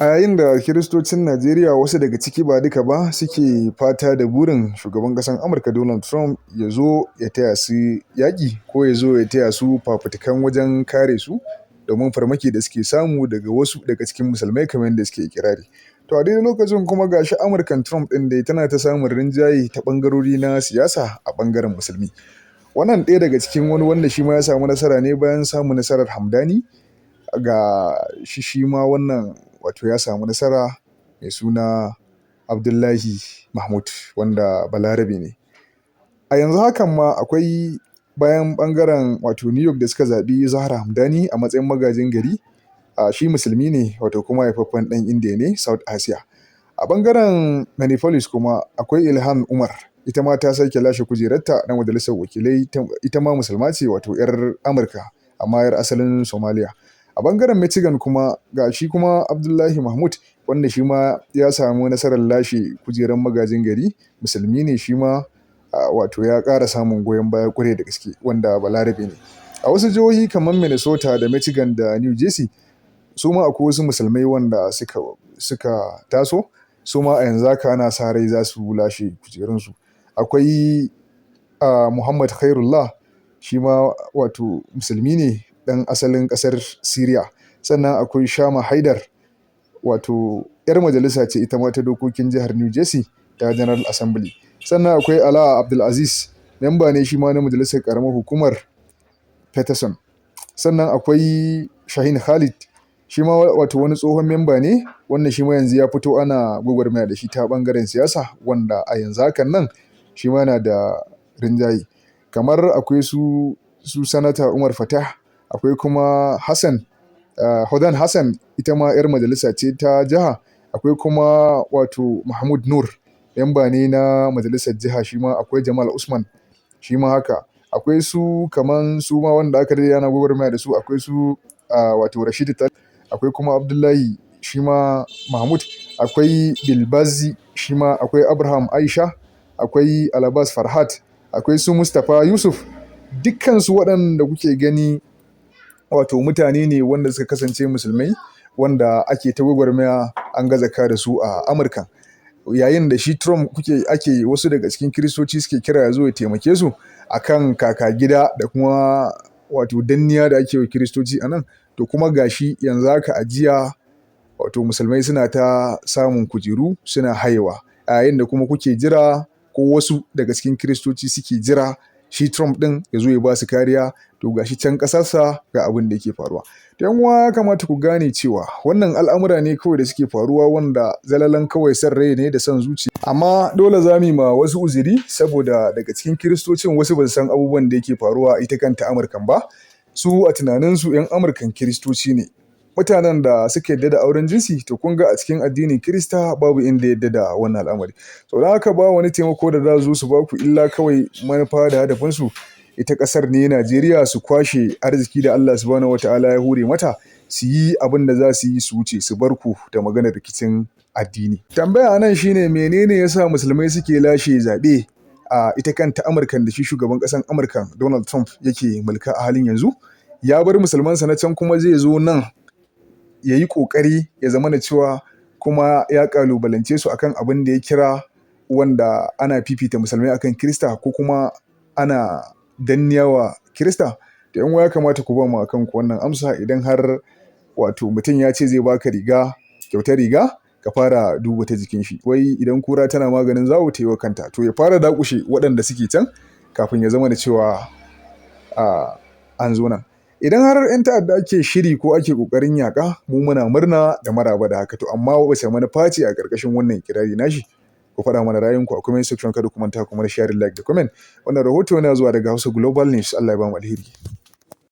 A yayin da Kiristocin Najeriya, wasu daga ciki ba duka ba, suke fata da burin shugaban ƙasar Amurka Donald Trump ya zo ya taya su yaƙi, ko ya zo ya taya su fafutukan wajen kare su domin farmaki da suke samu daga wasu daga cikin musulmai kamar yadda suke ikirari. To a daidai lokacin kuma gashi Amurkan Trump ɗin dai tana ta samun rinjaye ta ɓangarori na siyasa a ɓangaren musulmi. Wannan ɗaya daga cikin wani wanda shi ma ya samu nasara ne bayan samun nasarar Hamdani. Ga shi ma wannan wato ya samu nasara, mai suna Abdullahi Mahmud, wanda Balarabe ne. A yanzu hakan ma akwai, bayan ɓangaren wato New York da suka zaɓi Zahra Hamdani a matsayin magajin gari, shi musulmi ne, wato kuma haifaffen ɗan Indiya ne, South Asia. A ɓangaren Minneapolis kuma akwai Ilhan Umar, ita ma ta sake lashe kujerarta na majalisar wakilai, ita ma musulma ce, wato 'yar Amurka amma 'yar asalin Somalia. A ɓangaren Michigan kuma ga shi kuma Abdullahi Mahmud, wanda shi ma ya samu nasarar lashe kujerar magajin gari, musulmi ne shi ma, wato ya ƙara samun goyon baya ƙwarai da gaske, wanda Balarabe ne. A wasu jihohi kamar Minnesota da Michigan da New Jersey, su ma akwai wasu musulmai wanda suka taso, su ma a yanzu haka ana sa rai za su lashe kujerunsu. Akwai Muhammad Khairullah, shi ma wato musulmi ne ɗan asalin ƙasar Syria. Sannan akwai Shama Haidar, wato 'yar majalisa ce ita ma ta dokokin jihar New Jersey ta General Assembly. Sannan akwai Ala Abdulaziz, memba ne shi ma na majalisar ƙaramar hukumar Peterson. Sannan akwai Shahin Khalid, shi ma wato wani tsohon memba ne, wanda shi ma yanzu ya fito ana gwagwarmaya da shi ta ɓangaren siyasa, wanda a yanzu hakan nan shi ma yana da rinjaye. Kamar akwai su Sanata Umar Fatah, akwai kuma Hodan Hassan, ita ma 'yar majalisa ce ta jiha. Akwai kuma wato Mahmud Nur, memba ne na majalisar jiha shi ma. Akwai Jamal Usman, shi ma haka. Akwai su kaman su ma wanda aka dade ana gwagwarmaya da su, akwai su wato Rashid Tal, akwai kuma Abdullahi shi ma Mahmud, akwai Bilbazi shi ma, akwai Abraham Aisha, akwai Alabas Farhat, akwai su Mustapha Yusuf. Dukkansu waɗanda kuke gani wato mutane ne wanda suka kasance musulmai, wanda ake ta gwagwarmaya an gaza da su a Amurka. Yayin da shi Trump ake wasu daga cikin Kiristoci suke kira ya zo ya taimake su akan kaka gida da kuma wato danniya da ake wa Kiristoci a nan. To kuma gashi yanzu haka a jiya, wato musulmai suna ta samun kujeru suna hayewa, yayin da kuma kuke jira, ko wasu daga cikin Kiristoci suke jira shi Trump ɗin ya zo ya ba su kariya. To gashi can ƙasarsa ga abin da yake faruwa. To yan uwa, ya kamata ku gane cewa wannan al'amura ne kawai da suke faruwa, wanda zalalan kawai son rai ne da son zuciya. Amma dole za mu yi ma wasu uzuri, saboda daga cikin Kiristocin wasu ba su san abubuwan da yake faruwa a ita kanta Amurkan ba. Su a tunaninsu 'yan Amurkan Kiristoci ne. Mutanen da suka yadda da auren jinsi, to kun ga a cikin addinin Kirista babu inda yadda da wannan al'amari. To don haka ba wani taimako da za su ba ku, illa kawai manufa da hadafinsu ita ƙasar ne Najeriya su kwashe arziki da Allah subhanahu wataala ya hure mata, su yi abin da za su yi su wuce, su bar ku da maganar rikicin addini. Tambaya nan shine, menene yasa musulmai suke lashe zaɓe a ita kanta Amurkan da shi shugaban ƙasar Amurka Donald Trump yake mulka a halin yanzu? Ya bar musulmansa na can, kuma zai zo nan ya yi ƙoƙari ya zama da cewa kuma ya ƙalubalance su akan abin da ya kira wanda ana fifita musulmai akan Kirista, ko kuma ana danniya wa Kirista. Da yan uwa, ya kamata ku ba mu akan ku wannan amsa. Idan har wato mutum ya ce zai baka riga, kyautar riga, ka fara duba ta jikin shi. Wai idan kura tana maganin zawo, ta yi wa kanta. To ya fara dakushe waɗanda suke can kafin ya zama da cewa an zo nan. Idan har 'yan ta'adda ake shiri ko ake ƙoƙarin yaƙa, mu muna murna da maraba da haka. To amma wace manufa ce a ƙarƙashin wannan kirari nashi? Ku faɗa mana ra'ayinku a comment section, kada ku manta kuma da share, like da comment. Wannan rahoto yana zuwa daga Hausa Global News. Allah ya ba mu alheri.